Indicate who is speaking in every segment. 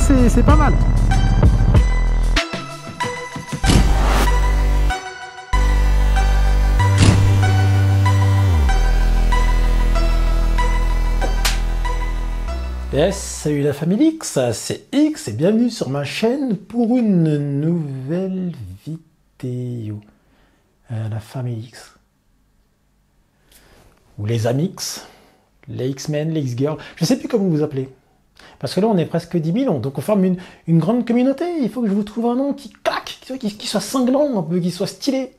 Speaker 1: c'est pas mal. Yes, salut la famille X, c'est X et bienvenue sur ma chaîne pour une nouvelle vidéo. La famille X. Ou les Amix, les X-Men, les X-Girls, je ne sais plus comment vous appelez. Parce que là on est presque 10 millions, donc on forme une grande communauté. Il faut que je vous trouve un nom qui claque, qui soit cinglant, un peu, qui soit stylé.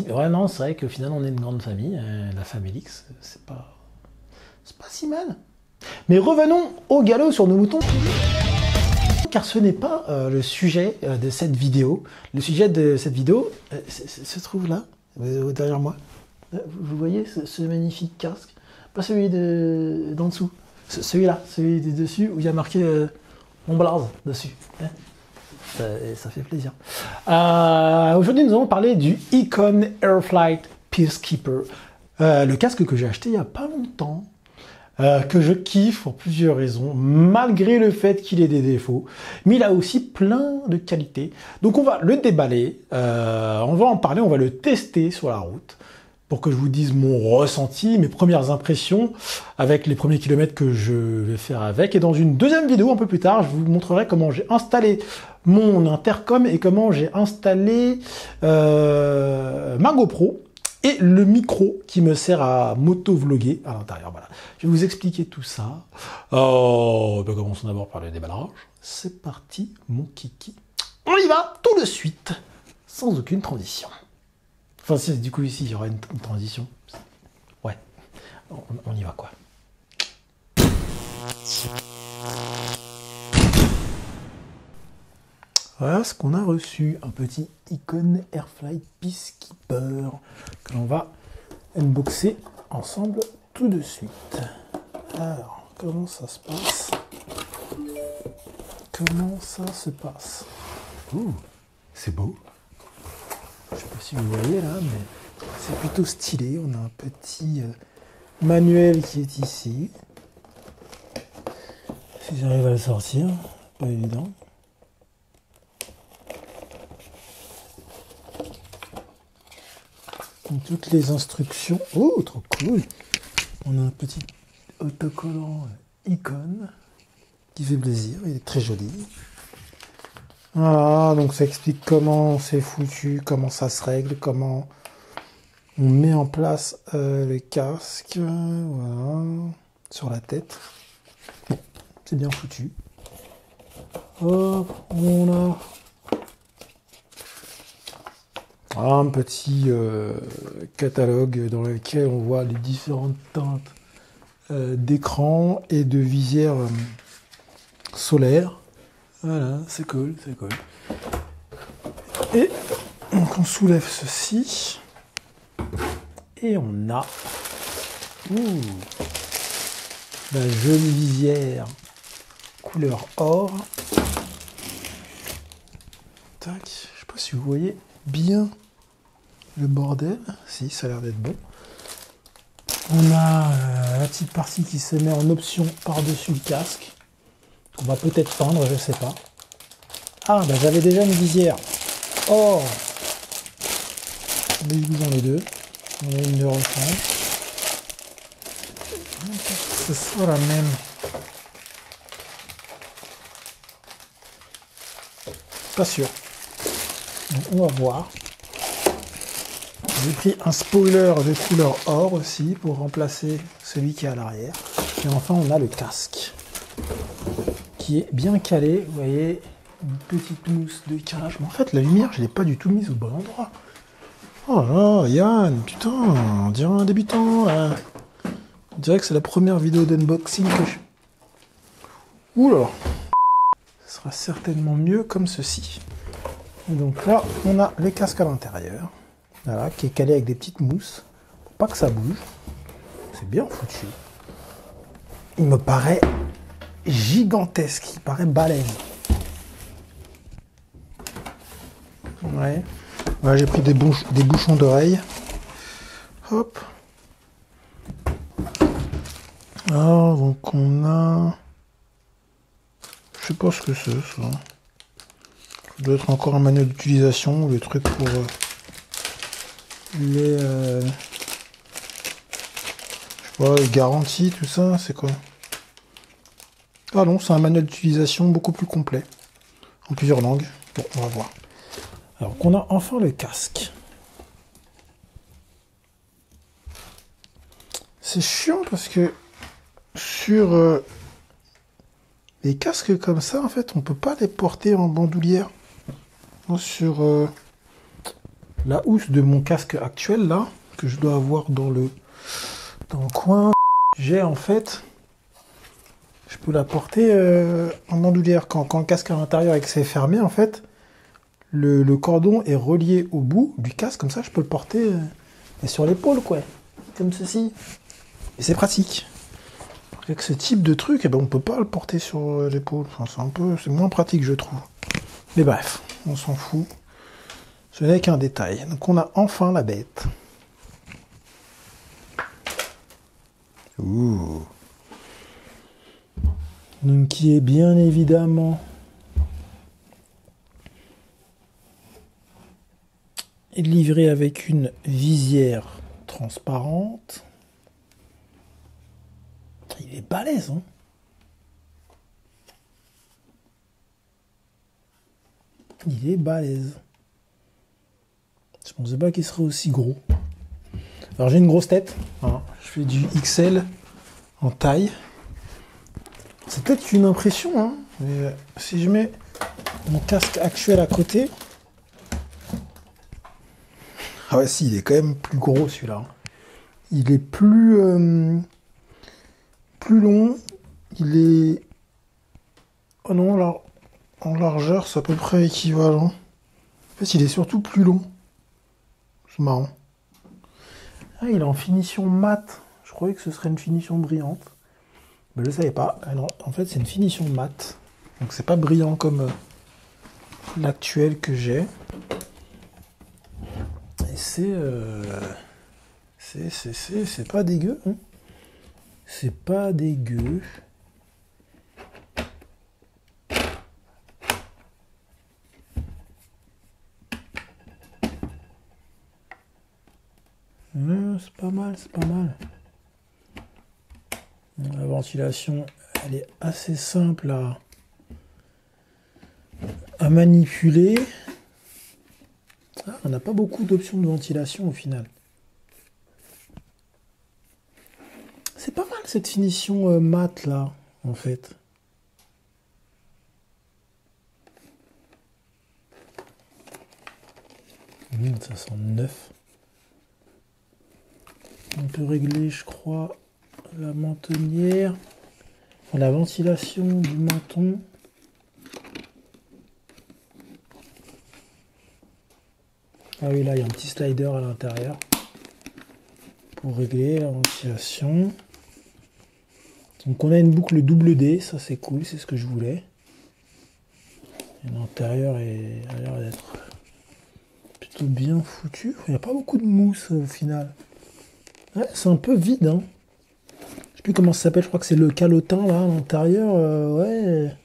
Speaker 1: Ouais non, c'est vrai qu'au final on est une grande famille, la famille X, c'est pas si mal. Mais revenons au galop sur nos moutons, car ce n'est pas le sujet de cette vidéo. Le sujet de cette vidéo se trouve là, derrière moi. Vous voyez ce magnifique casque? Pas celui d'en dessous, celui-là, celui du dessus où il y a marqué mon blaze dessus. Hein, ça fait plaisir. Aujourd'hui, nous allons parler du Icon Airflight Peacekeeper, le casque que j'ai acheté il n'y a pas longtemps. Que je kiffe pour plusieurs raisons, malgré le fait qu'il ait des défauts, mais il a aussi plein de qualités. Donc on va le déballer, on va en parler, on va le tester sur la route, pour que je vous dise mon ressenti, mes premières impressions, avec les premiers kilomètres que je vais faire avec. Et dans une deuxième vidéo, un peu plus tard, je vous montrerai comment j'ai installé mon intercom et comment j'ai installé ma GoPro, et le micro qui me sert à motovloguer à l'intérieur. Voilà. Je vais vous expliquer tout ça. Commençons d'abord par le déballage. C'est parti, mon kiki. On y va tout de suite, sans aucune transition. Enfin, du coup, ici, il y aura une transition. Ouais, on y va, quoi. Voilà ce qu'on a reçu, un petit Icon Airflight Peacekeeper que l'on va unboxer ensemble tout de suite. Alors, comment ça se passe? Comment ça se passe? Ouh, c'est beau. Je ne sais pas si vous voyez là, mais c'est plutôt stylé. On a un petit manuel qui est ici. Si j'arrive à le sortir, pas évident. Toutes les instructions. Oh, trop cool! On a un petit autocollant Icon qui fait plaisir, il est très joli. Voilà, donc ça explique comment c'est foutu, comment ça se règle, comment on met en place le casque, voilà, sur la tête. Bon, c'est bien foutu. Hop, on a un petit catalogue dans lequel on voit les différentes teintes d'écran et de visière solaire. Voilà, c'est cool, c'est cool. Et donc on soulève ceci et on a la jolie visière couleur or. Tac, je sais pas si vous voyez bien le bordel, si ça a l'air d'être bon. On a la petite partie qui se met en option par-dessus le casque. On va peut-être peindre, je sais pas. Ah, bah j'avais déjà une visière. Oh, dans les deux. On a une de rechange. Ce soit la même. Pas sûr. Donc, on va voir. J'ai pris un spoiler de couleur or aussi pour remplacer celui qui est à l'arrière. Et enfin, on a le casque qui est bien calé. Vous voyez, une petite mousse de carrelage. Mais en fait, la lumière, je ne l'ai pas du tout mise au bon endroit. Oh là là, Yann, putain, on dirait un débutant. On dirait que c'est la première vidéo d'unboxing que je... Oula, ce sera certainement mieux comme ceci. Et donc là, on a le casque à l'intérieur. Voilà, qui est calé avec des petites mousses, pour pas que ça bouge. C'est bien foutu. Il me paraît gigantesque, il paraît balèze. Ouais. Voilà, j'ai pris des bouchons d'oreilles. Hop. Alors, donc on a... Je sais pas ce que c'est, ça. Ça doit être encore un manuel d'utilisation, les trucs pour les... je sais pas, les garanties, tout ça, c'est quoi? Ah non, c'est un manuel d'utilisation beaucoup plus complet, en plusieurs langues. Bon, on va voir. Alors qu'on a enfin le casque. C'est chiant parce que sur les casques comme ça, en fait, on peut pas les porter en bandoulière. Moi, sur la housse de mon casque actuel, là, que je dois avoir dans le coin, j'ai en fait, je peux la porter en bandoulière. Quand le casque est à l'intérieur et que c'est fermé, en fait, le cordon est relié au bout du casque, comme ça, je peux le porter sur l'épaule, quoi, comme ceci. Et c'est pratique. Avec ce type de truc, eh ben, on peut pas le porter sur l'épaule. Enfin, c'est moins pratique, je trouve. Mais bref, on s'en fout. Ce n'est qu'un détail. Donc on a enfin la bête. Ouh. Donc qui est bien évidemment livré avec une visière transparente. Il est balèze, hein. Il est balèze. Je pensais pas qu'il serait aussi gros. Alors j'ai une grosse tête. Hein. Je fais du XL en taille. C'est peut-être une impression, hein. Mais si je mets mon casque actuel à côté... Ah ouais, si, il est quand même plus gros celui-là. Il est plus long. Il est... Oh non, là, en largeur, c'est à peu près équivalent. En fait, il est surtout plus long. C'est marrant. Ah, il est en finition mat. Je croyais que ce serait une finition brillante. Mais je ne savais pas. Alors, en fait, c'est une finition mat. Donc, c'est pas brillant comme l'actuel que j'ai. Et c'est pas dégueu. Hein. C'est pas dégueu. C'est pas mal, c'est pas mal. La ventilation, elle est assez simple à manipuler. Ah, on n'a pas beaucoup d'options de ventilation au final. C'est pas mal cette finition mat là, en fait. Ça sent neuf. On peut régler, je crois, la mentonnière, la ventilation du menton. Ah oui, là, il y a un petit slider à l'intérieur pour régler la ventilation. Donc, on a une boucle double D, ça c'est cool, c'est ce que je voulais. Et l'intérieur a l'air d'être plutôt bien foutu. Il n'y a pas beaucoup de mousse au final. Ouais, c'est un peu vide, hein. Je sais plus comment ça s'appelle, je crois que c'est le calotin là à l'intérieur. Ouais.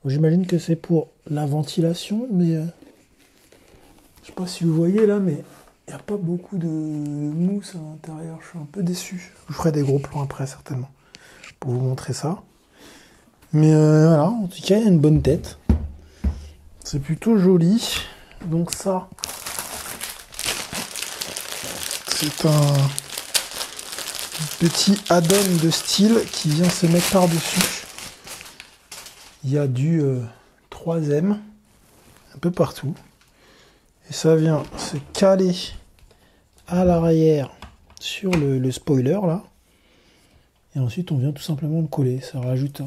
Speaker 1: J'imagine que c'est pour la ventilation, mais je sais pas si vous voyez là, mais il n'y a pas beaucoup de mousse à l'intérieur. Je suis un peu déçu. Je ferai des gros plans après certainement pour vous montrer ça. Mais voilà, en tout cas, il y a une bonne tête. C'est plutôt joli. Donc ça, c'est un petit add-on de style qui vient se mettre par-dessus. Il y a du 3M un peu partout. Et ça vient se caler à l'arrière sur le spoiler là. Et ensuite on vient tout simplement le coller. Ça rajoute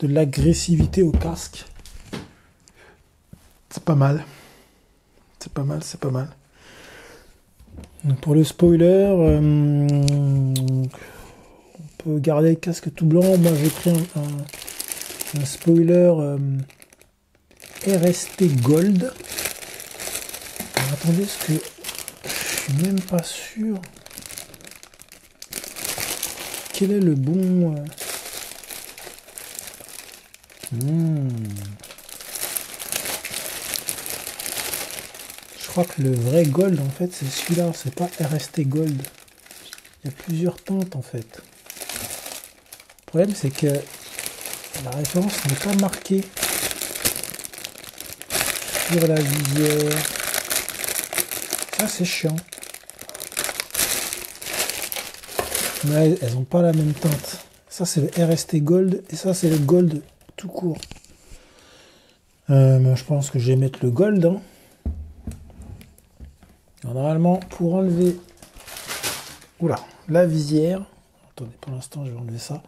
Speaker 1: de l'agressivité au casque. C'est pas mal. C'est pas mal, c'est pas mal. Donc pour le spoiler, on peut garder le casque tout blanc. Moi j'ai pris un spoiler RST Gold. Alors, attendez, parce que je suis même pas sûr. Quel est le bon... Je crois que le vrai gold, en fait, c'est celui-là. C'est pas RST Gold. Il y a plusieurs teintes, en fait. Le problème, c'est que la référence n'est pas marquée sur la visière. Ça, c'est chiant. Mais elles n'ont pas la même teinte. Ça, c'est le RST Gold. Et ça, c'est le Gold tout court. Je pense que je vais mettre le Gold. Hein. Alors, normalement, pour enlever la visière... Attendez, pour l'instant, je vais enlever ça.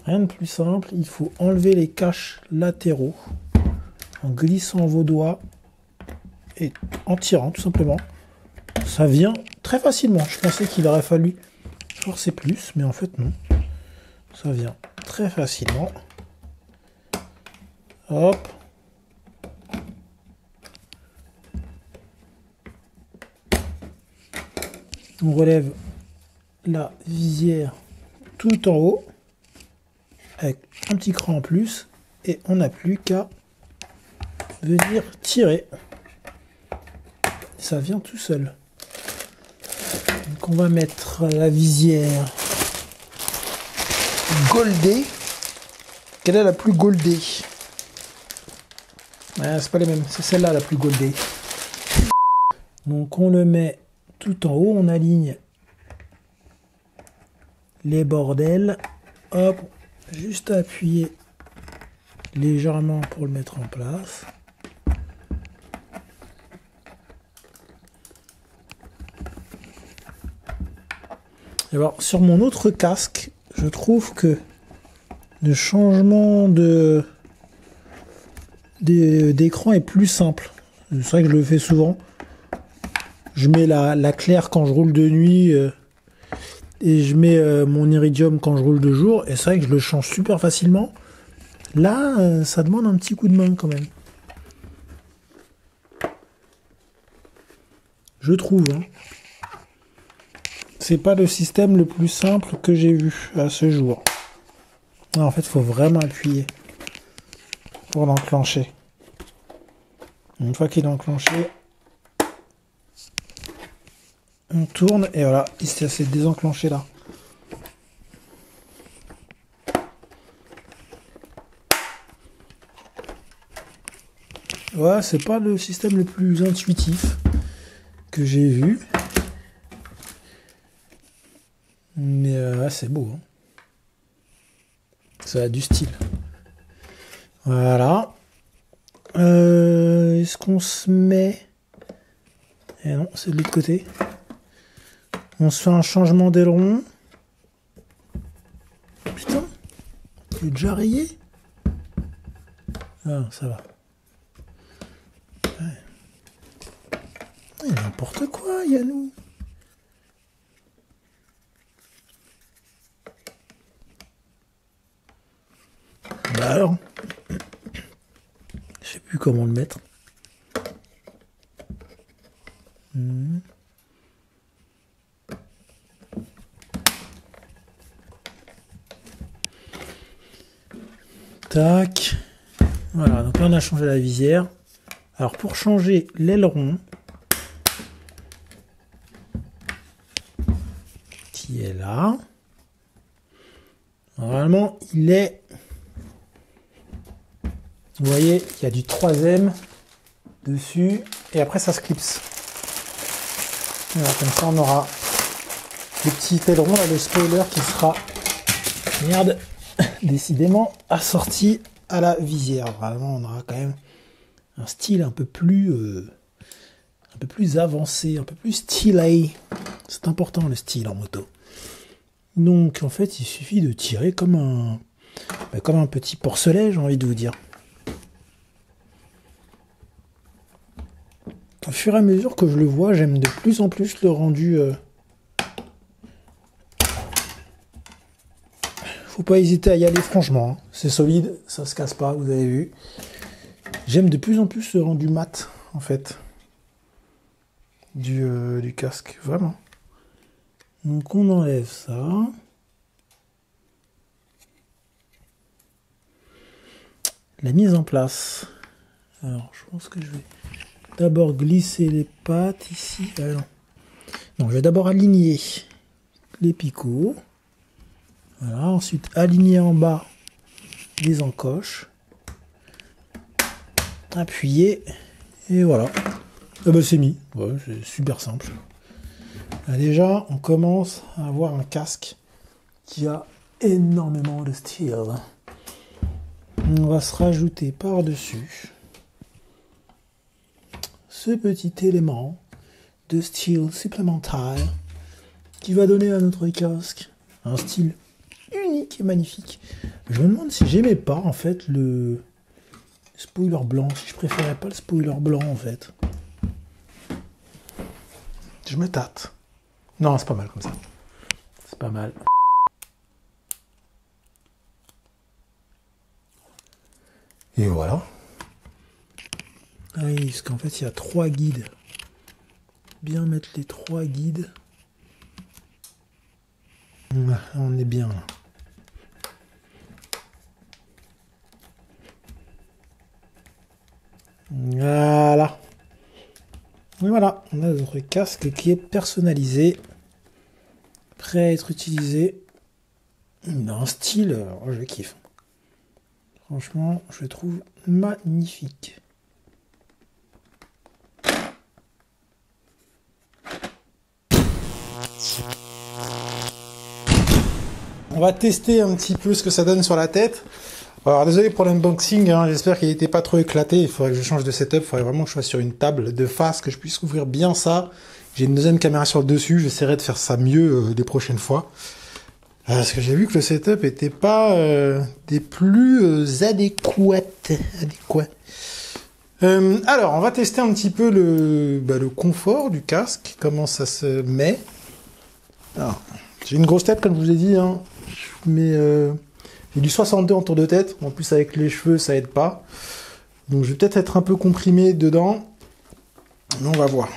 Speaker 1: Rien de plus simple. Il faut enlever les caches latéraux en glissant vos doigts et en tirant, tout simplement. Ça vient très facilement. Je pensais qu'il aurait fallu forcer plus, mais en fait, non. Ça vient très facilement. Hop. On relève la visière tout en haut avec un petit cran en plus et on n'a plus qu'à venir tirer. Ça vient tout seul. Donc on va mettre la visière goldée. Quelle est la plus goldée? C'est pas les mêmes, c'est celle-là la plus goldée. Donc on le met tout en haut, on aligne les bordels. Hop, juste appuyer légèrement pour le mettre en place. Alors sur mon autre casque, je trouve que le changement d'écran est plus simple. C'est vrai que je le fais souvent. Je mets la claire quand je roule de nuit et je mets mon iridium quand je roule de jour. Et c'est vrai que je le change super facilement. Là, ça demande un petit coup de main quand même. Je trouve. Hein. C'est pas le système le plus simple que j'ai vu à ce jour. Non, en fait, il faut vraiment appuyer pour l'enclencher. Une fois qu'il est enclenché, on tourne et voilà, il s'est désenclenché là. Ouais, c'est pas le système le plus intuitif que j'ai vu. Mais c'est beau. Hein. Ça a du style. Voilà. Est-ce qu'on se met... Eh non, c'est de l'autre côté. On se fait un changement d'aileron. Putain, il est déjà rayé. Ah, ça va. Ouais. N'importe quoi, Yannou. Bah alors, je sais plus comment le mettre. Tac. Voilà, donc là on a changé la visière. Alors pour changer l'aileron, qui est là, normalement il est... Vous voyez, il y a du 3M dessus et après ça se clipse. Voilà, comme ça on aura le petit aileron, là, le spoiler qui sera, merde, décidément assorti à la visière. Vraiment, on aura quand même un style un peu plus avancé, un peu plus stylé. C'est important le style en moto. Donc en fait, il suffit de tirer comme un petit porcelet, j'ai envie de vous dire. Au fur et à mesure que je le vois, j'aime de plus en plus le rendu. Faut pas hésiter à y aller franchement. Hein. C'est solide, ça se casse pas, vous avez vu. J'aime de plus en plus le rendu mat, en fait, du casque, vraiment. Donc on enlève ça. la mise en place. Alors, je pense que je vais d'abord glisser les pattes ici. Ah non. Non, je vais d'abord aligner les picots. Voilà, ensuite aligner en bas les encoches. Appuyer. Et voilà. Ah bah c'est mis. Ouais, c'est super simple. Là, déjà, on commence à avoir un casque qui a énormément de style. On va se rajouter par-dessus ce petit élément de style supplémentaire qui va donner à notre casque un style unique et magnifique. Je me demande si j'aimais pas en fait le spoiler blanc, si je préférais pas le spoiler blanc en fait. Je me tâte. Non, c'est pas mal comme ça. C'est pas mal. Et voilà. Ah oui, parce qu'en fait, il y a 3 guides. Bien mettre les 3 guides. On est bien là. Voilà. Et voilà, on a notre casque qui est personnalisé, prêt à être utilisé. Dans un style, je kiffe. Franchement, je le trouve magnifique. On va tester un petit peu ce que ça donne sur la tête. Alors désolé pour l'unboxing, hein, j'espère qu'il n'était pas trop éclaté. Il faudrait que je change de setup, il faudrait vraiment que je sois sur une table de face, que je puisse ouvrir bien ça. J'ai une deuxième caméra sur le dessus, j'essaierai de faire ça mieux les prochaines fois. Parce que j'ai vu que le setup était pas des plus adéquats. Alors, on va tester un petit peu le confort du casque, comment ça se met. Alors, j'ai une grosse tête, comme je vous ai dit, hein. Mais j'ai du 62 en tour de tête. En plus, avec les cheveux, ça aide pas. Donc, je vais peut-être être un peu comprimé dedans. Mais on va voir. De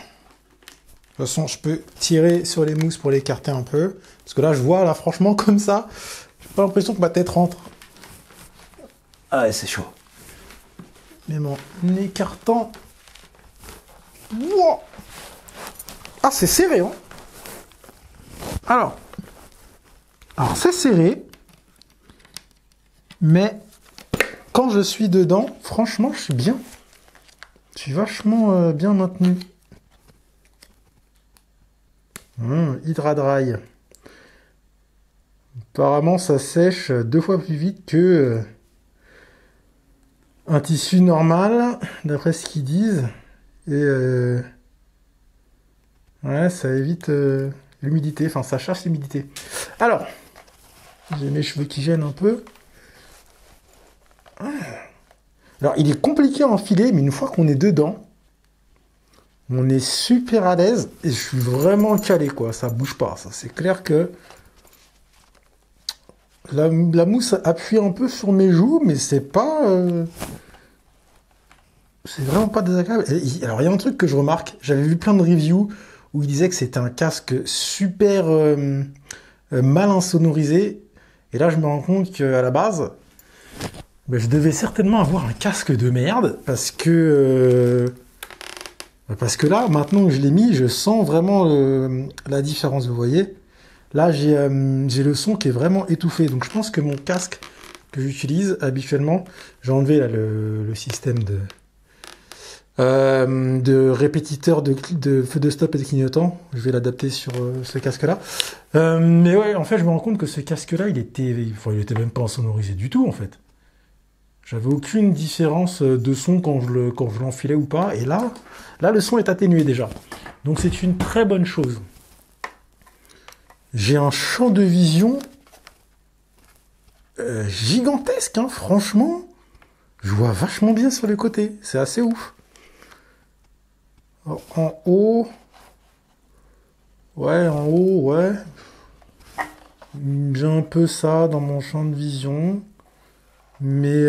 Speaker 1: toute façon, je peux tirer sur les mousses pour l'écarter un peu. Parce que là, je vois, là, franchement, comme ça, j'ai pas l'impression que ma tête rentre. Ah ouais, c'est chaud. Mais bon, en écartant... Wow. Ah, c'est serré, hein. Alors, c'est serré. Mais quand je suis dedans, franchement, je suis bien. Je suis vachement bien maintenu. Hydra Dry. Apparemment, ça sèche 2 fois plus vite que un tissu normal, d'après ce qu'ils disent. Et ouais, ça évite l'humidité, enfin ça chasse l'humidité. Alors, j'ai mes cheveux qui gênent un peu. Alors, il est compliqué à enfiler, mais une fois qu'on est dedans, on est super à l'aise et je suis vraiment calé, quoi. Ça bouge pas, ça. C'est clair que la mousse appuie un peu sur mes joues, mais c'est pas... c'est vraiment pas désagréable. Alors, il y a un truc que je remarque. J'avais vu plein de reviews où ils disaient que c'était un casque super mal insonorisé. Et là, je me rends compte qu'à la base, je devais certainement avoir un casque de merde parce que là, maintenant que je l'ai mis, je sens vraiment la différence. Vous voyez, là, j'ai le son qui est vraiment étouffé. Donc, je pense que mon casque que j'utilise habituellement, j'ai enlevé là, le système de répétiteur de feu de stop et de clignotant. Je vais l'adapter sur ce casque-là. Mais ouais, en fait, je me rends compte que ce casque-là, il était même pas insonorisé du tout, en fait. J'avais aucune différence de son quand je l'enfilais ou pas. Et là, le son est atténué déjà. Donc c'est une très bonne chose. J'ai un champ de vision gigantesque, hein, franchement. Je vois vachement bien sur les côtés. C'est assez ouf. Alors, en haut... ouais. J'ai un peu ça dans mon champ de vision. Mais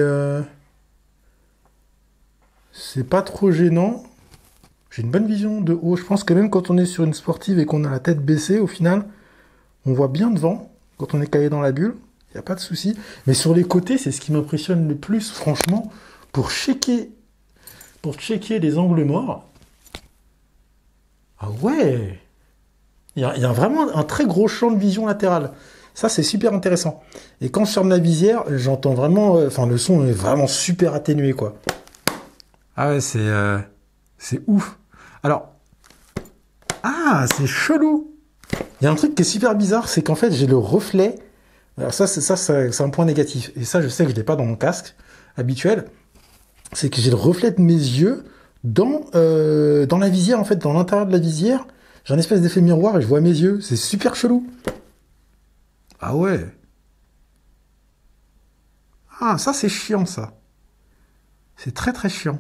Speaker 1: c'est pas trop gênant. J'ai une bonne vision de haut. Je pense que même quand on est sur une sportive et qu'on a la tête baissée, au final, on voit bien devant quand on est calé dans la bulle. n'y a pas de souci. Mais sur les côtés, c'est ce qui m'impressionne le plus, franchement, pour checker les angles morts. Ah ouais! Il y a vraiment un très gros champ de vision latéral. Ça, c'est super intéressant. Et quand je ferme la visière, j'entends vraiment... Enfin, le son est vraiment super atténué, quoi. Ah ouais, c'est ouf. Alors... Ah, c'est chelou. Il y a un truc qui est super bizarre, c'est qu'en fait, j'ai le reflet. Alors c'est un point négatif. Et ça, je sais que je l'ai pas dans mon casque habituel. C'est que j'ai le reflet de mes yeux dans la visière, en fait, dans l'intérieur de la visière. J'ai un espèce d'effet miroir et je vois mes yeux. C'est super chelou. Ah ouais. Ah, ça, c'est chiant, ça. C'est très, très chiant.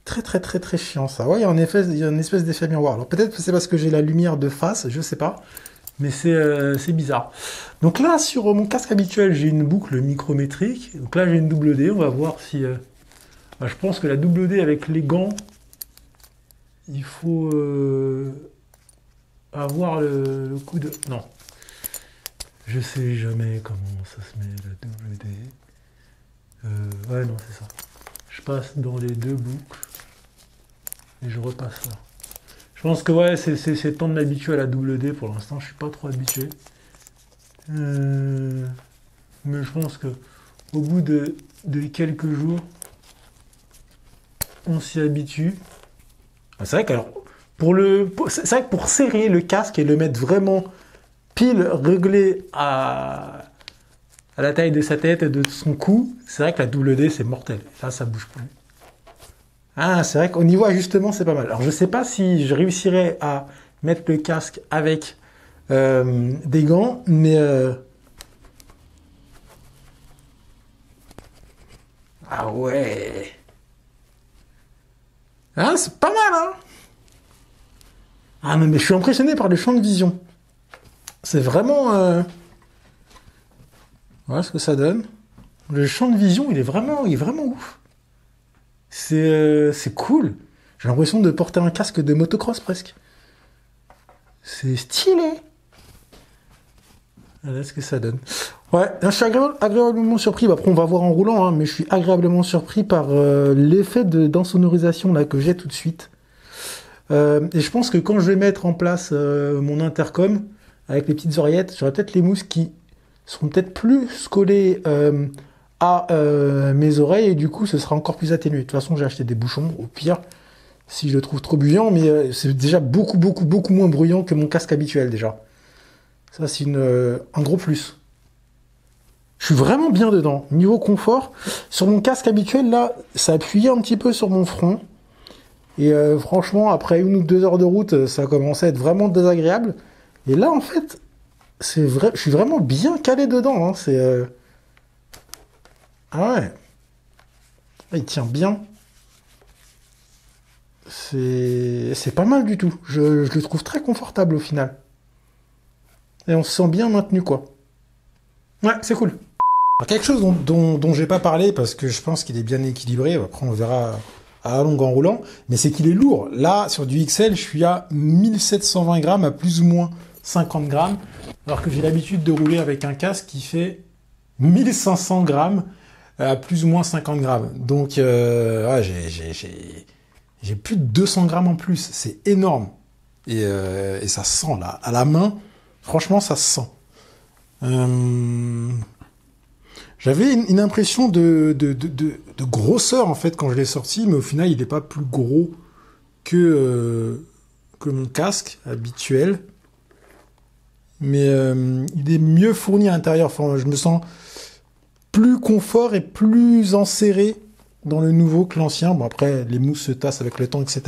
Speaker 1: Très, très, très, très chiant, ça. Ouais, il y a une espèce d'effet miroir. Alors, peut-être que c'est parce que j'ai la lumière de face, je sais pas. Mais c'est bizarre. Donc là, sur mon casque habituel, j'ai une boucle micrométrique. Donc là, j'ai une double D. On va voir si... je pense que la double D avec les gants, il faut avoir le coup de... Non. Je sais jamais comment ça se met, la double D. Ouais, non, c'est ça. Je passe dans les deux boucles. Et je repasse là. Je pense que ouais, c'est temps de m'habituer à la double D pour l'instant. Je suis pas trop habitué. Mais je pense que au bout de quelques jours, on s'y habitue. C'est vrai qu'alors, c'est vrai que pour serrer le casque et le mettre vraiment pile réglé à la taille de sa tête et de son cou, c'est vrai que la double D c'est mortel. Là, ça bouge plus. Ah, c'est vrai qu'au niveau ajustement, c'est pas mal. Alors, je sais pas si je réussirai à mettre le casque avec des gants, mais... Ah ouais. Ah, c'est pas mal, hein. Ah, mais je suis impressionné par le champ de vision. C'est vraiment... Voilà ce que ça donne. Le champ de vision, il est vraiment ouf. C'est cool. J'ai l'impression de porter un casque de motocross presque. C'est stylé. Voilà ce que ça donne. Ouais, je suis agréablement surpris. Après, on va voir en roulant, hein, mais je suis agréablement surpris par l'effet d'insonorisation là que j'ai tout de suite. Et je pense que quand je vais mettre en place mon intercom avec les petites oreillettes, j'aurai peut-être les mousses qui seront peut-être plus collées à mes oreilles et du coup ce sera encore plus atténué. De toute façon, j'ai acheté des bouchons au pire si je le trouve trop bruyant, mais c'est déjà beaucoup moins bruyant que mon casque habituel déjà. Ça, c'est un gros plus. Je suis vraiment bien dedans. Niveau confort, sur mon casque habituel, là, ça appuyait un petit peu sur mon front. Et franchement, après 1 ou 2 heures de route, ça commençait à être vraiment désagréable. Et là, en fait, c'est vrai, je suis vraiment bien calé dedans. Hein. Ah ouais. Il tient bien. C'est pas mal du tout. Je le trouve très confortable au final. Et on se sent bien maintenu, quoi. Ouais, c'est cool. Alors, quelque chose dont j'ai pas parlé, parce que je pense qu'il est bien équilibré, après on verra à longue en roulant, mais c'est qu'il est lourd. Là, sur du XL, je suis à 1720 grammes, à plus ou moins 50 grammes, alors que j'ai l'habitude de rouler avec un casque qui fait 1500 grammes, à plus ou moins 50 grammes. Donc, ouais, j'ai plus de 200 grammes en plus. C'est énorme. Et ça se sent, là. À la main, franchement, ça se sent. J'avais une impression de grosseur, en fait, quand je l'ai sorti, mais au final, il n'est pas plus gros que mon casque habituel. Mais il est mieux fourni à l'intérieur. Enfin, je me sens plus confort et plus enserré dans le nouveau que l'ancien. Bon, après, les mousses se tassent avec le temps, etc.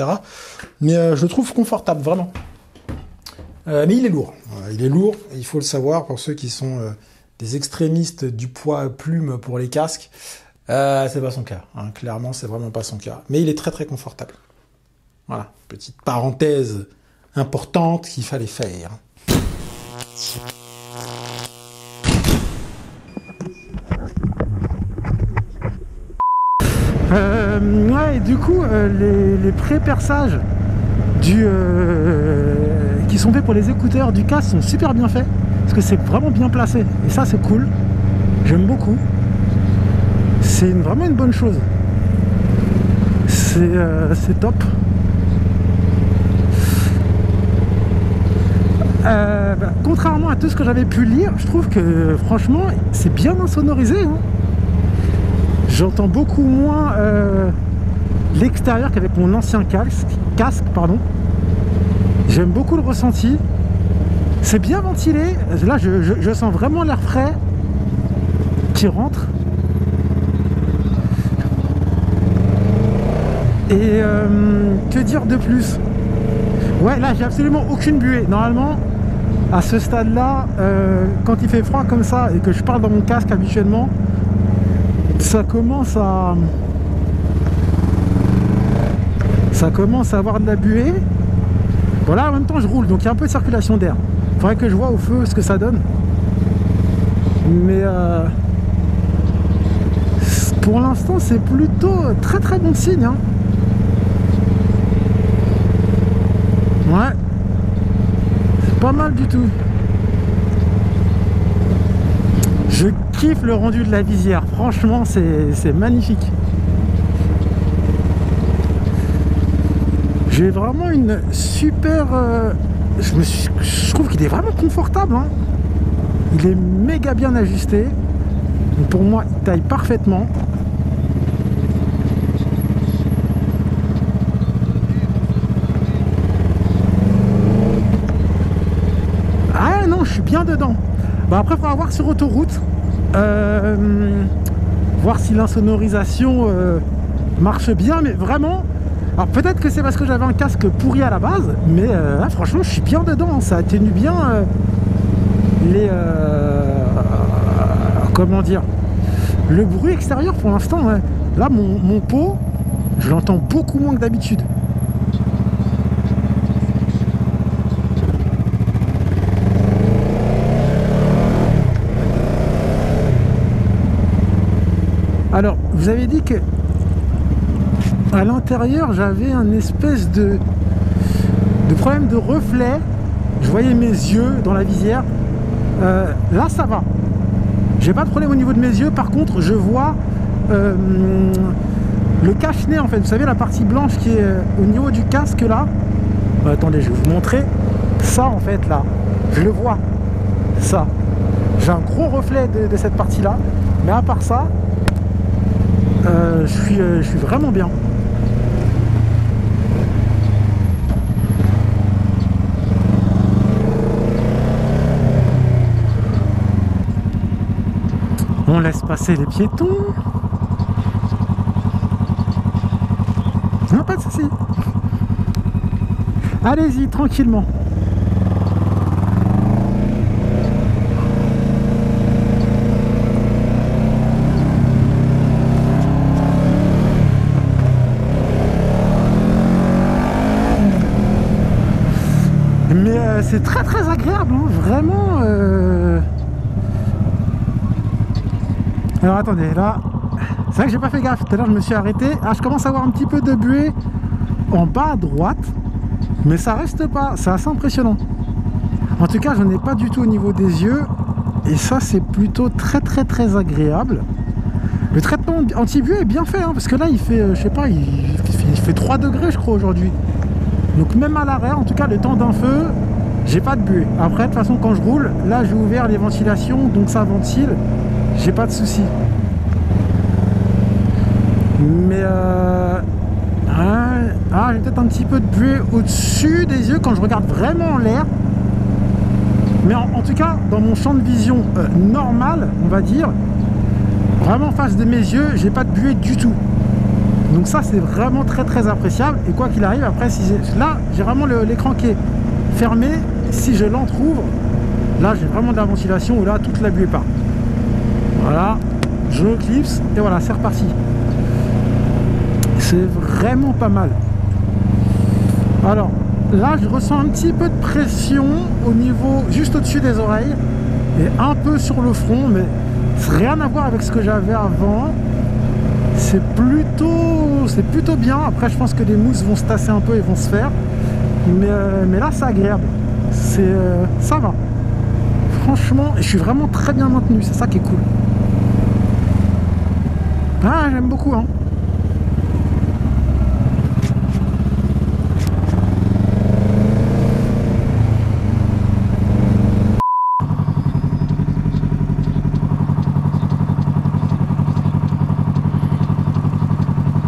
Speaker 1: Mais je le trouve confortable, vraiment. Mais il est lourd. Il est lourd, il faut le savoir, pour ceux qui sont des extrémistes du poids plume pour les casques. C'est pas son cas. Hein. Clairement, c'est vraiment pas son cas. Mais il est très, très confortable. Voilà. Petite parenthèse importante qu'il fallait faire. Ouais, et du coup, les pré-perçages qui sont faits pour les écouteurs du casque sont super bien faits, parce que c'est vraiment bien placé, et ça c'est cool.
Speaker 2: J'aime beaucoup. C'est vraiment une bonne chose. C'est top. Contrairement à tout ce que j'avais pu lire, je trouve que franchement c'est bien insonorisé, hein. J'entends beaucoup moins l'extérieur qu'avec mon ancien casque, pardon. J'aime beaucoup le ressenti. C'est bien ventilé. Là je sens vraiment l'air frais qui rentre. Et que dire de plus? Ouais, là j'ai absolument aucune buée. Normalement, à ce stade-là, quand il fait froid comme ça et que je parle dans mon casque habituellement, ça commence à avoir de la buée. Voilà, en même temps je roule, donc il y a un peu de circulation d'air. Il faudrait que je vois au feu ce que ça donne. Mais pour l'instant, c'est plutôt très très bon signe, hein. Ouais, c'est pas mal du tout. Je kiffe le rendu de la visière, franchement c'est magnifique. J'ai vraiment une super... je trouve qu'il est vraiment confortable, hein. Il est méga bien ajusté. Pour moi, il taille parfaitement. Je suis bien dedans. Bah après, il faudra voir sur autoroute, voir si l'insonorisation marche bien, mais vraiment. Alors peut-être que c'est parce que j'avais un casque pourri à la base, mais là, franchement, je suis bien dedans. Ça atténue bien les comment dire, le bruit extérieur pour l'instant. Ouais. Là, mon pot, je l'entends beaucoup moins que d'habitude. Alors, vous avez dit que à l'intérieur, j'avais un espèce de problème de reflet. Je voyais mes yeux dans la visière. Là, ça va. J'ai pas de problème au niveau de mes yeux. Par contre, je vois le cache-nez, en fait. Vous savez, la partie blanche qui est au niveau du casque, là. Attendez, je vais vous montrer. Ça, en fait, là, je le vois. Ça. J'ai un gros reflet de cette partie-là. Mais à part ça... je suis vraiment bien. On laisse passer les piétons. Non, pas de souci. Allez-y, tranquillement. C'est très très agréable, hein, vraiment. Alors attendez, là, c'est vrai que j'ai pas fait gaffe. Tout à l'heure, je me suis arrêté. Ah, je commence à avoir un petit peu de buée en bas à droite, mais ça reste pas. C'est assez impressionnant. En tout cas, j'en ai pas du tout au niveau des yeux, et ça, c'est plutôt très très très agréable. Le traitement anti-buée est bien fait, hein, parce que là, il fait, je sais pas, il fait 3 degrés, je crois, aujourd'hui. Donc même à l'arrêt, en tout cas, le temps d'un feu. J'ai pas de buée. Après, de toute façon, quand je roule, là, j'ai ouvert les ventilations, donc ça ventile. J'ai pas de souci. Mais j'ai peut-être un petit peu de buée au-dessus des yeux quand je regarde vraiment en l'air. Mais en tout cas, dans mon champ de vision normal, on va dire, vraiment en face de mes yeux, j'ai pas de buée du tout. Donc ça, c'est vraiment très très appréciable. Et quoi qu'il arrive, après, là, j'ai vraiment l'écran qui est fermé. Si je l'entrouvre, là j'ai vraiment de la ventilation où là toute la buée part. Voilà, je clipse et voilà, c'est reparti. C'est vraiment pas mal. Alors là, je ressens un petit peu de pression au niveau juste au-dessus des oreilles et un peu sur le front, mais rien à voir avec ce que j'avais avant. C'est plutôt bien. Après, je pense que les mousses vont se tasser un peu et vont se faire, mais là c'est agréable. Ça va. Franchement, je suis vraiment très bien maintenu, c'est ça qui est cool. Ah, j'aime beaucoup, hein.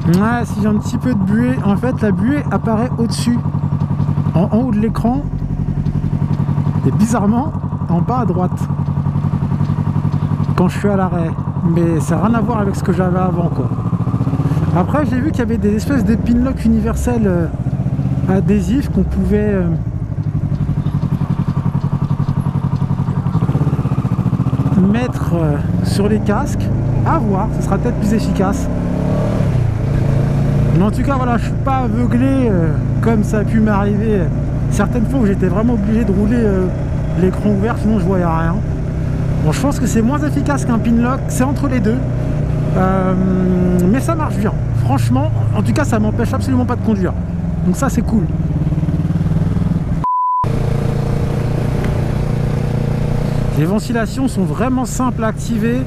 Speaker 2: Ouais, si j'ai un petit peu de buée, en fait la buée apparaît au-dessus, en haut de l'écran, et bizarrement en bas à droite, quand je suis à l'arrêt. Mais ça n'a rien à voir avec ce que j'avais avant, quoi. Après, j'ai vu qu'il y avait des espèces de pinlock universels adhésifs qu'on pouvait mettre sur les casques. À voir, ce sera peut-être plus efficace. Mais en tout cas, voilà, je suis pas aveuglé comme ça a pu m'arriver certaines fois où j'étais vraiment obligé de rouler l'écran ouvert, sinon je voyais rien. Bon, je pense que c'est moins efficace qu'un pinlock, c'est entre les deux. Mais ça marche bien. Franchement, en tout cas, ça m'empêche absolument pas de conduire. Donc ça, c'est cool. Les ventilations sont vraiment simples à activer,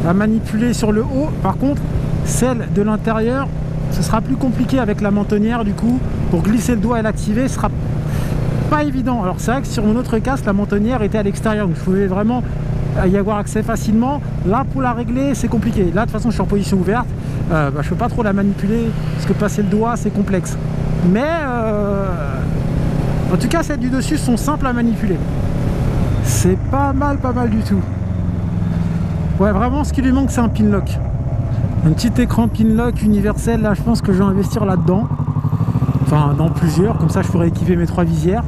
Speaker 2: à manipuler sur le haut. Par contre, celle de l'intérieur, ce sera plus compliqué avec la mentonnière. Du coup, pour glisser le doigt et l'activer, ce sera pas évident. Alors c'est vrai que sur mon autre casque, la mentonnière était à l'extérieur, donc je pouvais vraiment y avoir accès facilement. Là, pour la régler, c'est compliqué. Là, de toute façon, je suis en position ouverte. Je peux pas trop la manipuler parce que passer le doigt, c'est complexe. Mais en tout cas, celles du dessus sont simples à manipuler. C'est pas mal du tout. Ouais, vraiment, ce qui lui manque, c'est un pinlock. Un petit écran pinlock universel. Là, je pense que je vais investir là-dedans. Enfin, dans plusieurs. Comme ça, je pourrais équiper mes 3 visières.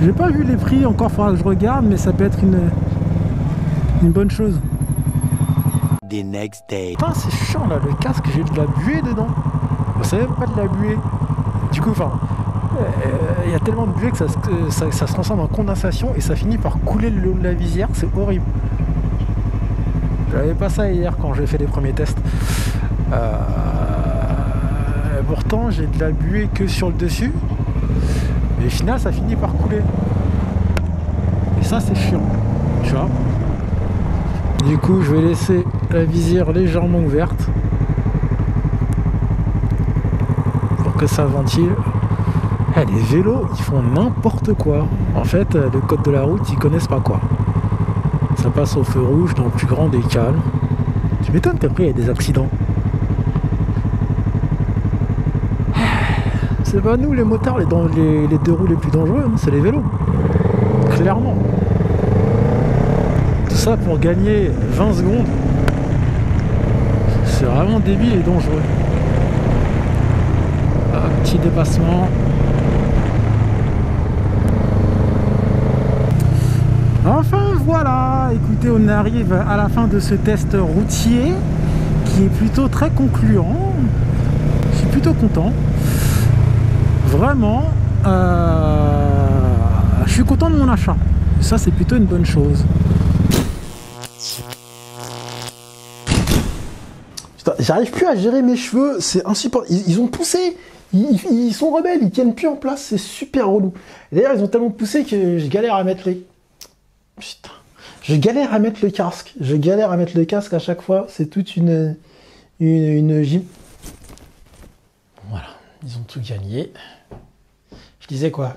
Speaker 2: J'ai pas vu les prix encore, faudra que je regarde, mais ça peut être une bonne chose.
Speaker 3: The next day.
Speaker 1: Putain, c'est chiant là, le casque, j'ai de la buée dedans. C'est même pas de la buée. Du coup, enfin, il y a tellement de buée que ça se transforme en condensation et ça finit par couler le long de la visière, c'est horrible. J'avais pas ça hier quand j'ai fait les premiers tests. Pourtant, j'ai de la buée que sur le dessus. Et au final, ça finit par couler. Et ça, c'est chiant. Tu vois. Du coup, je vais laisser la visière légèrement ouverte pour que ça ventile. Les vélos, ils font n'importe quoi. En fait, le code de la route, ils connaissent pas quoi. Ça passe au feu rouge dans le plus grand des calmes. Tu m'étonnes qu'après, il y a des accidents. C'est pas nous les motards, les deux roues les plus dangereux, hein, c'est les vélos. Clairement. Tout ça pour gagner 20 secondes. C'est vraiment débile et dangereux. Un petit dépassement. Enfin voilà, écoutez, on arrive à la fin de ce test routier qui est plutôt très concluant. Je suis plutôt content. Vraiment, je suis content de mon achat. Ça, c'est plutôt une bonne chose.
Speaker 4: Putain, j'arrive plus à gérer mes cheveux, c'est insupportable. Ils ont poussé, ils sont rebelles, ils tiennent plus en place, c'est super relou. D'ailleurs, ils ont tellement poussé que je galère à mettre les... Putain. Je galère à mettre le casque. Je galère à mettre le casque à chaque fois. C'est toute une gym. Voilà, ils ont tout gagné. Je disais quoi?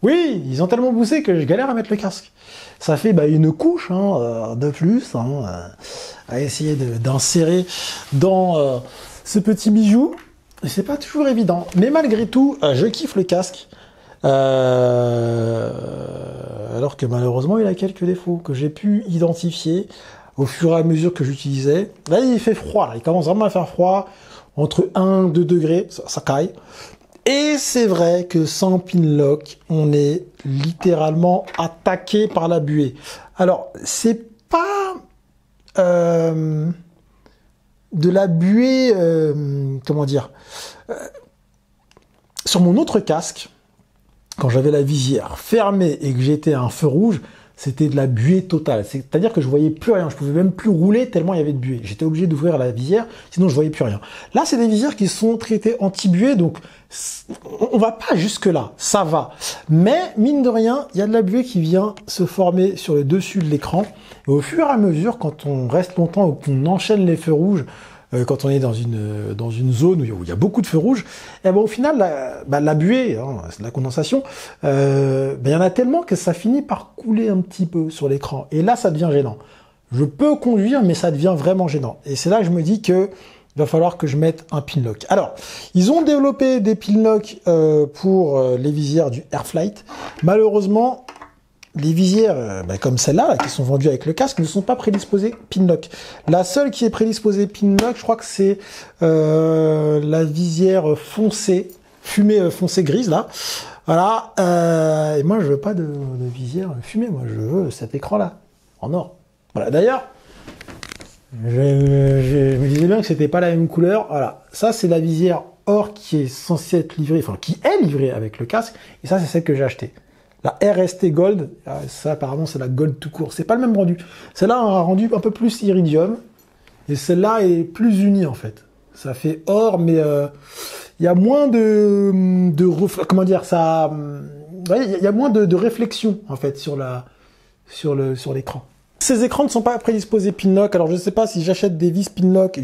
Speaker 4: Oui, ils ont tellement poussé que je galère à mettre le casque. Ça fait une couche de plus à essayer d'insérer dans ce petit bijou. Et c'est pas toujours évident. Mais malgré tout, je kiffe le casque. Alors que malheureusement, il a quelques défauts que j'ai pu identifier au fur et à mesure que j'utilisais. Là, il fait froid. Là. Il commence vraiment à faire froid. Entre 1 et 2 degrés, ça caille. Et c'est vrai que sans pinlock, on est littéralement attaqué par la buée. Alors, c'est pas de la buée, comment dire, sur mon autre casque, quand j'avais la visière fermée et que j'étais à un feu rouge,
Speaker 1: c'était de la buée totale. C'est-à-dire que je voyais plus rien. Je pouvais même plus rouler tellement il y avait de buée. J'étais obligé d'ouvrir la visière, sinon je voyais plus rien. Là, c'est des visières qui sont traitées anti-buée, donc on va pas jusque là. Ça va. Mais, mine de rien, il y a de la buée qui vient se former sur le dessus de l'écran. Et au fur et à mesure, quand on reste longtemps ou qu'on enchaîne les feux rouges, quand on est dans une zone où il y a beaucoup de feux rouges, et ben au final, la buée, hein, c'est de la condensation, il y en a tellement que ça finit par couler un petit peu sur l'écran. Et là, ça devient gênant. Je peux conduire, mais ça devient vraiment gênant. Et c'est là que je me dis que il va falloir que je mette un pin lock. Alors, ils ont développé des pin lock pour les visières du Airflight. Malheureusement, les visières, comme celle-là, qui sont vendues avec le casque, ne sont pas prédisposées pin lock. La seule qui est prédisposée pin lock, je crois que c'est la visière foncée, fumée foncée grise, là. Voilà. Et moi, je veux pas de visière fumée. Moi, je veux cet écran-là, en or. Voilà. D'ailleurs, je me disais bien que c'était pas la même couleur. Voilà. Ça, c'est la visière or qui est censée être livrée, enfin, qui est livrée avec le casque. Et ça, c'est celle que j'ai achetée. La RST Gold, ça apparemment c'est la Gold tout court. C'est pas le même rendu. Celle-là a un rendu un peu plus iridium. Et celle-là est plus unie en fait. Ça fait or, mais il y a moins comment dire ça. Il y a moins de réflexion en fait sur l'écran. Ces écrans ne sont pas prédisposés pin lock. Alors je sais pas si j'achète des vis pin lock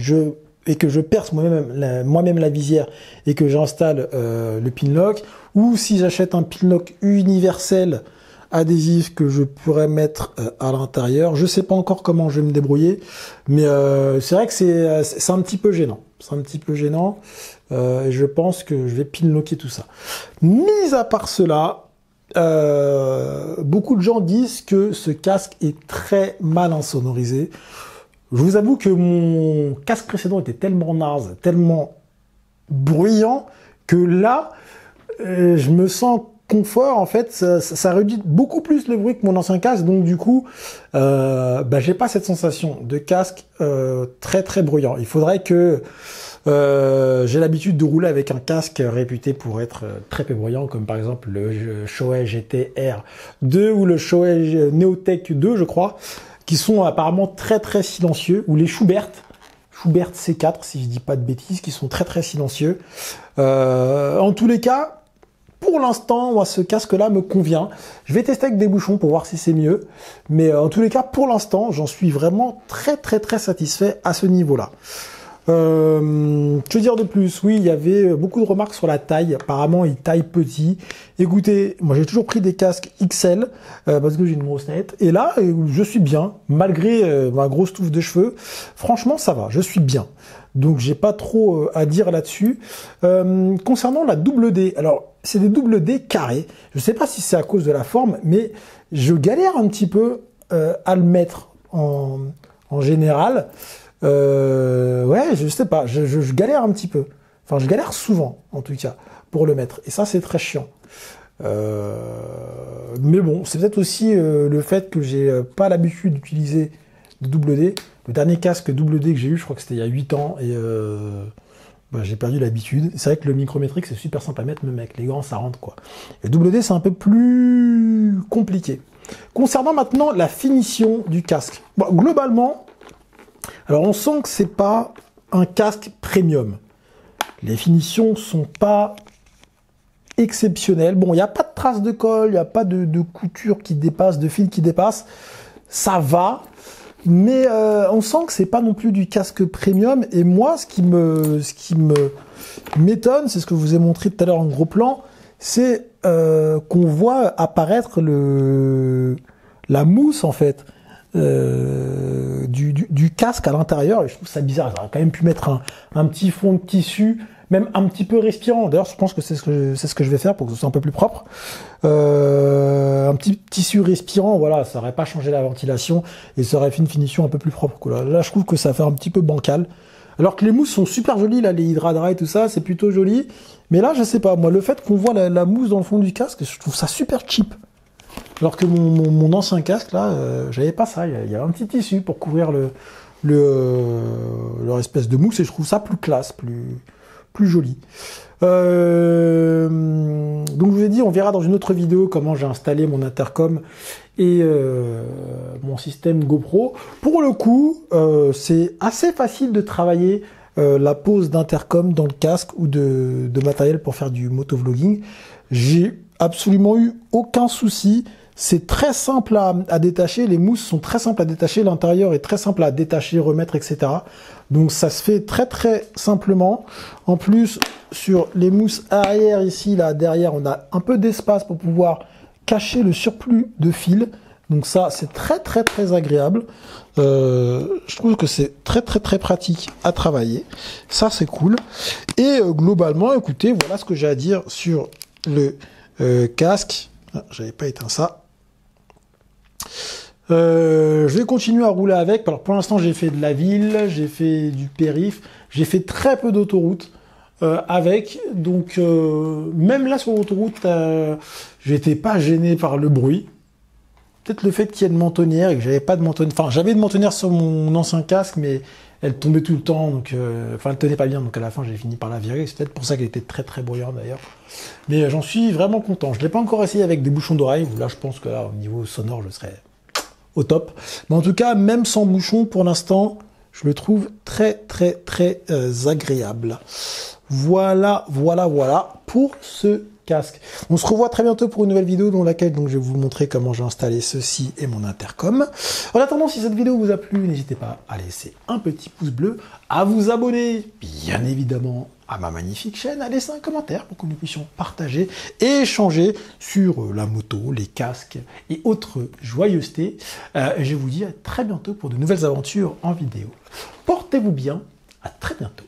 Speaker 1: et que je perce moi-même la visière et que j'installe le pin lock, ou si j'achète un pin lock universel adhésif que je pourrais mettre à l'intérieur. Je sais pas encore comment je vais me débrouiller, mais c'est vrai que c'est un petit peu gênant. C'est un petit peu gênant. Et je pense que je vais pin locker tout ça. Mis à part cela, beaucoup de gens disent que ce casque est très mal insonorisé. Je vous avoue que mon casque précédent était tellement naze, tellement bruyant, que là, je me sens confort. En fait, ça réduit beaucoup plus le bruit que mon ancien casque. Donc du coup, j'ai pas cette sensation de casque très très bruyant. Il faudrait que j'ai l'habitude de rouler avec un casque réputé pour être très peu bruyant, comme par exemple le Shoei GT-R 2 ou le Shoei Neotech 2, je crois, qui sont apparemment très très silencieux, ou les Schubert C4, si je dis pas de bêtises, qui sont très très silencieux. En tous les cas, pour l'instant, moi, ce casque-là me convient. Je vais tester avec des bouchons pour voir si c'est mieux. Mais en tous les cas, pour l'instant, j'en suis vraiment très très très satisfait à ce niveau-là. Que dire de plus? Oui, il y avait beaucoup de remarques sur la taille. Apparemment, il taille petit. Écoutez, moi j'ai toujours pris des casques XL parce que j'ai une grosse tête. Et là, je suis bien, malgré ma grosse touffe de cheveux. Franchement, ça va, je suis bien. Donc j'ai pas trop à dire là-dessus. Concernant la double D, alors c'est des double D carrés. Je sais pas si c'est à cause de la forme, mais je galère un petit peu à le mettre en général. Ouais, je sais pas, je galère un petit peu. Enfin, je galère souvent, en tout cas, pour le mettre. Et ça, c'est très chiant. Mais bon, c'est peut-être aussi le fait que j'ai pas l'habitude d'utiliser de double D. Le dernier casque double D que j'ai eu, je crois que c'était il y a 8 ans, et j'ai perdu l'habitude. C'est vrai que le micrométrique, c'est super simple à mettre, même avec les gants, ça rentre, quoi. Et double D, c'est un peu plus compliqué. Concernant maintenant la finition du casque. Bon, globalement, alors on sent que c'est pas un casque premium. Les finitions sont pas exceptionnelles. Bon, il n'y a pas de traces de colle, il n'y a pas de couture qui dépasse, de fil qui dépasse. Ça va, mais on sent que c'est pas non plus du casque premium. Et moi, ce qui m'étonne, c'est ce que je vous ai montré tout à l'heure en gros plan, c'est qu'on voit apparaître la mousse en fait. Du casque à l'intérieur, et je trouve ça bizarre. J'aurais quand même pu mettre un petit fond de tissu, même un petit peu respirant. D'ailleurs, je pense que c'est ce que je vais faire pour que ce soit un peu plus propre. Un petit tissu respirant, voilà, ça aurait pas changé la ventilation et ça aurait fait une finition un peu plus propre, quoi. Là, je trouve que ça fait un petit peu bancal. Alors que les mousses sont super jolies, là, les Hydra Dry et tout ça, c'est plutôt joli. Mais là, je sais pas, moi, le fait qu'on voit la mousse dans le fond du casque, je trouve ça super cheap. Alors que mon ancien casque, là, j'avais pas ça. Il y avait un petit tissu pour couvrir leur espèce de mousse, et je trouve ça plus classe, plus joli. Donc je vous ai dit, dit, on verra dans une autre vidéo comment j'ai installé mon intercom et mon système GoPro. Pour le coup, c'est assez facile de travailler la pose d'intercom dans le casque ou de matériel pour faire du motovlogging. J'ai absolument eu aucun souci. C'est très simple à détacher. Les mousses sont très simples à détacher. L'intérieur est très simple à détacher, remettre, etc. Donc ça se fait très très simplement. En plus, sur les mousses arrière ici, là derrière, on a un peu d'espace pour pouvoir cacher le surplus de fil. Donc ça, c'est très très très agréable. Je trouve que c'est très très très pratique à travailler. Ça, c'est cool. Et globalement, écoutez, voilà ce que j'ai à dire sur le casque. Ah, j'avais pas éteint ça. Je vais continuer à rouler avec. Alors pour l'instant, j'ai fait de la ville, j'ai fait du périph', j'ai fait très peu d'autoroute avec. Donc même là sur l'autoroute, j'étais pas gêné par le bruit. Peut-être le fait qu'il y ait de mentonnière et que j'avais pas de mentonnière. Enfin, j'avais de mentonnière sur mon ancien casque, mais elle tombait tout le temps, donc enfin elle tenait pas bien, donc à la fin j'ai fini par la virer. C'est peut-être pour ça qu'elle était très très bruyante d'ailleurs. Mais j'en suis vraiment content. Je l'ai pas encore essayé avec des bouchons d'oreille. Là, je pense que là, au niveau sonore, je serais au top. Mais en tout cas, même sans bouchon, pour l'instant, je le trouve très très très agréable. Voilà pour ce casque. On se revoit très bientôt pour une nouvelle vidéo dans laquelle donc je vais vous montrer comment j'ai installé ceci et mon intercom. En attendant, si cette vidéo vous a plu, n'hésitez pas à laisser un petit pouce bleu, à vous abonner, bien évidemment, à ma magnifique chaîne, à laisser un commentaire pour que nous puissions partager et échanger sur la moto, les casques et autres joyeusetés. Je vous dis à très bientôt pour de nouvelles aventures en vidéo. Portez-vous bien, à très bientôt.